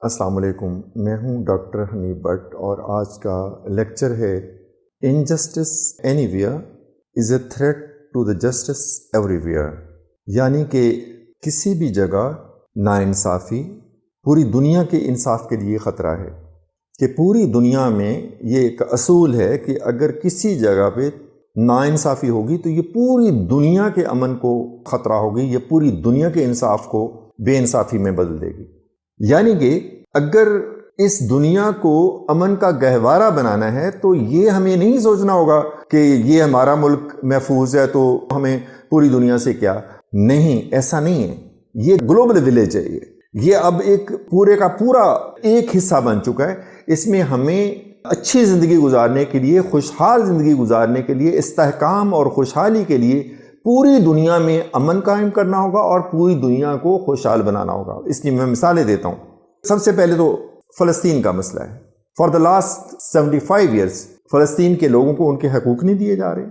السلام علیکم، میں ہوں ڈاکٹر حنیف بٹ اور آج کا لیکچر ہے injustice anywhere is a threat to the justice everywhere, یعنی کہ کسی بھی جگہ ناانصافی پوری دنیا کے انصاف کے لیے خطرہ ہے، کہ پوری دنیا میں یہ ایک اصول ہے کہ اگر کسی جگہ پہ ناانصافی ہوگی تو یہ پوری دنیا کے امن کو خطرہ ہوگی، یہ پوری دنیا کے انصاف کو بے انصافی میں بدل دے گی۔ یعنی کہ اگر اس دنیا کو امن کا گہوارہ بنانا ہے تو یہ ہمیں نہیں سوچنا ہوگا کہ یہ ہمارا ملک محفوظ ہے تو ہمیں پوری دنیا سے کیا، نہیں، ایسا نہیں ہے۔ یہ گلوبل ولیج ہے، یہ اب ایک پورے کا پورا ایک حصہ بن چکا ہے۔ اس میں ہمیں اچھی زندگی گزارنے کے لیے، خوشحال زندگی گزارنے کے لیے، استحکام اور خوشحالی کے لیے پوری دنیا میں امن قائم کرنا ہوگا اور پوری دنیا کو خوشحال بنانا ہوگا۔ اس کی میں مثالیں دیتا ہوں۔ سب سے پہلے تو فلسطین کا مسئلہ ہے۔ فار دا لاسٹ 75 ایئرس فلسطین کے لوگوں کو ان کے حقوق نہیں دیے جا رہے،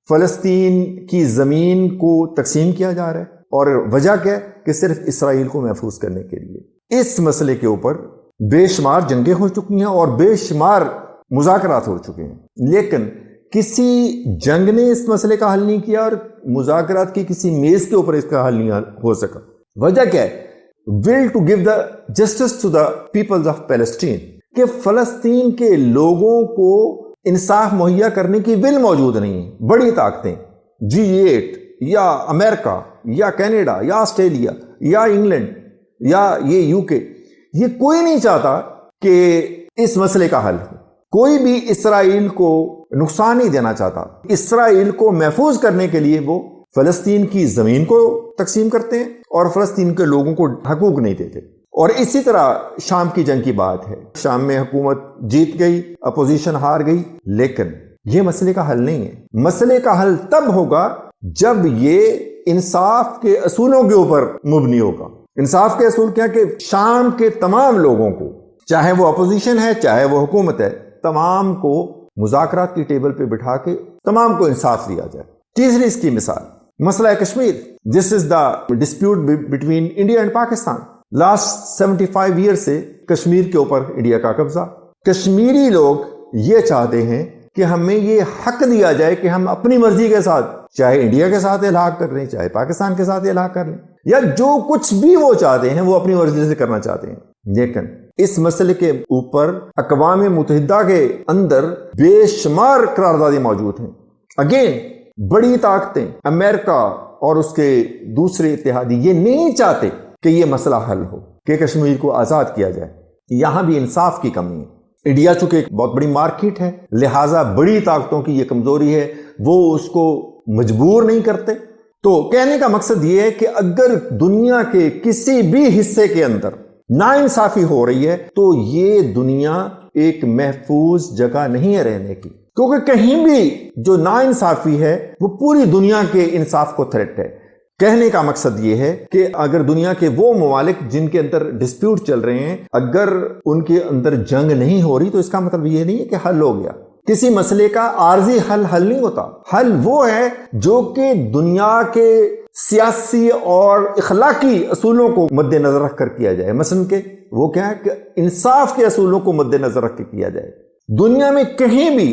فلسطین کی زمین کو تقسیم کیا جا رہا ہے، اور وجہ کیا ہے کہ صرف اسرائیل کو محفوظ کرنے کے لیے۔ اس مسئلے کے اوپر بے شمار جنگیں ہو چکی ہیں اور بے شمار مذاکرات ہو چکے ہیں، لیکن کسی جنگ نے اس مسئلے کا حل نہیں کیا اور مذاکرات کی کسی میز کے اوپر اس کا حل نہیں ہو سکا۔ وجہ کیا ہے؟ will to give the justice to the peoples of Palestine، کہ فلسطین کے لوگوں کو انصاف مہیا کرنے کی will موجود نہیں ہے۔ بڑی طاقتیں G8 یا امریکہ یا کینیڈا یا آسٹریلیا یا انگلینڈ یا یہ UK، یہ کوئی نہیں چاہتا کہ اس مسئلے کا حل ہو۔ کوئی بھی اسرائیل کو نقصان نہیں دینا چاہتا۔ اسرائیل کو محفوظ کرنے کے لیے وہ فلسطین کی زمین کو تقسیم کرتے ہیں اور فلسطین کے لوگوں کو حقوق نہیں دیتے۔ اور اسی طرح شام کی جنگ کی بات ہے، شام میں حکومت جیت گئی، اپوزیشن ہار گئی، لیکن یہ مسئلے کا حل نہیں ہے۔ مسئلے کا حل تب ہوگا جب یہ انصاف کے اصولوں کے اوپر مبنی ہوگا۔ انصاف کے اصول کیا کہ شام کے تمام لوگوں کو، چاہے وہ اپوزیشن ہے چاہے وہ حکومت ہے، تمام کو مذاکرات کی ٹیبل پہ بٹھا کے تمام کو انصاف دیا جائے۔ تیسری اس کی مثال مسئلہ Kashmir. This is the dispute between India and Pakistan. Last 75 year سے کشمیر کے اوپر انڈیا کا قبضہ۔ کشمیری لوگ یہ چاہتے ہیں کہ ہمیں یہ حق دیا جائے کہ ہم اپنی مرضی کے ساتھ چاہے انڈیا کے ساتھ الحاق کر لیں چاہے پاکستان کے ساتھ الحاق کر لیں، یا جو کچھ بھی وہ چاہتے ہیں وہ اپنی مرضی سے کرنا چاہتے ہیں۔ لیکن اس مسئلے کے اوپر اقوام متحدہ کے اندر بے شمار قراردادیں موجود ہیں۔ اگین بڑی طاقتیں امریکہ اور اس کے دوسرے اتحادی یہ نہیں چاہتے کہ یہ مسئلہ حل ہو، کہ کشمیر کو آزاد کیا جائے۔ یہاں بھی انصاف کی کمی ہے۔ انڈیا چونکہ ایک بہت بڑی مارکیٹ ہے، لہٰذا بڑی طاقتوں کی یہ کمزوری ہے، وہ اس کو مجبور نہیں کرتے۔ تو کہنے کا مقصد یہ ہے کہ اگر دنیا کے کسی بھی حصے کے اندر ناانصافی ہو رہی ہے تو یہ دنیا ایک محفوظ جگہ نہیں ہے رہنے کی، کیونکہ کہیں بھی جو ناانصافی ہے وہ پوری دنیا کے انصاف کو تھریٹ ہے۔ کہنے کا مقصد یہ ہے کہ اگر دنیا کے وہ ممالک جن کے اندر ڈسپیوٹ چل رہے ہیں، اگر ان کے اندر جنگ نہیں ہو رہی تو اس کا مطلب یہ نہیں ہے کہ حل ہو گیا۔ کسی مسئلے کا عارضی حل نہیں ہوتا۔ حل وہ ہے جو کہ دنیا کے سیاسی اور اخلاقی اصولوں کو مد نظر رکھ کر کیا جائے۔ مثلا کہ وہ کیا ہے کہ انصاف کے اصولوں کو مد نظر رکھ کے کیا جائے۔ دنیا میں کہیں بھی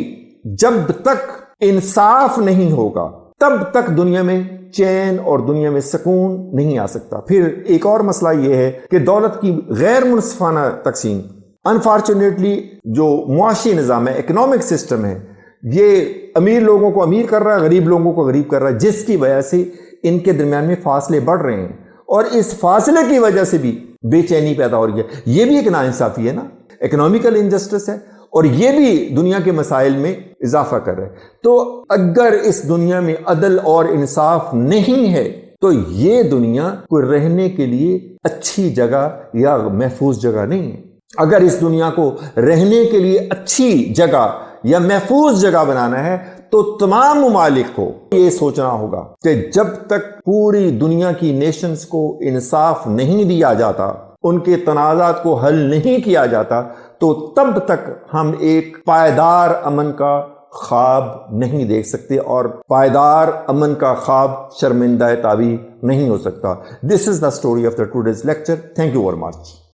جب تک انصاف نہیں ہوگا تب تک دنیا میں چین اور دنیا میں سکون نہیں آ سکتا۔ پھر ایک اور مسئلہ یہ ہے کہ دولت کی غیر منصفانہ تقسیم، انفارچونیٹلی جو معاشی نظام ہے، اکنامک سسٹم ہے، یہ امیر لوگوں کو امیر کر رہا ہے، غریب لوگوں کو غریب کر رہا ہے، جس کی وجہ سے ان کے درمیان میں فاصلے بڑھ رہے ہیں، اور اس فاصلے کی وجہ سے بھی بے چینی پیدا ہو رہی ہے۔ یہ بھی ایک ناانصافی ہے نا، اکنامیکل انجسٹس ہے، اور یہ بھی دنیا کے مسائل میں اضافہ کر رہے ہیں۔ تو اگر اس دنیا میں عدل اور انصاف نہیں ہے تو یہ دنیا کوئی رہنے کے لیے اچھی جگہ یا محفوظ جگہ نہیں ہے۔ اگر اس دنیا کو رہنے کے لیے اچھی جگہ یا محفوظ جگہ بنانا ہے تو تمام ممالک کو یہ سوچنا ہوگا کہ جب تک پوری دنیا کی نیشنز کو انصاف نہیں دیا جاتا، ان کے تنازعات کو حل نہیں کیا جاتا، تو تب تک ہم ایک پائیدار امن کا خواب نہیں دیکھ سکتے، اور پائیدار امن کا خواب شرمندہ تعبیر نہیں ہو سکتا۔ This is the story of the today's lecture. Thank you very much.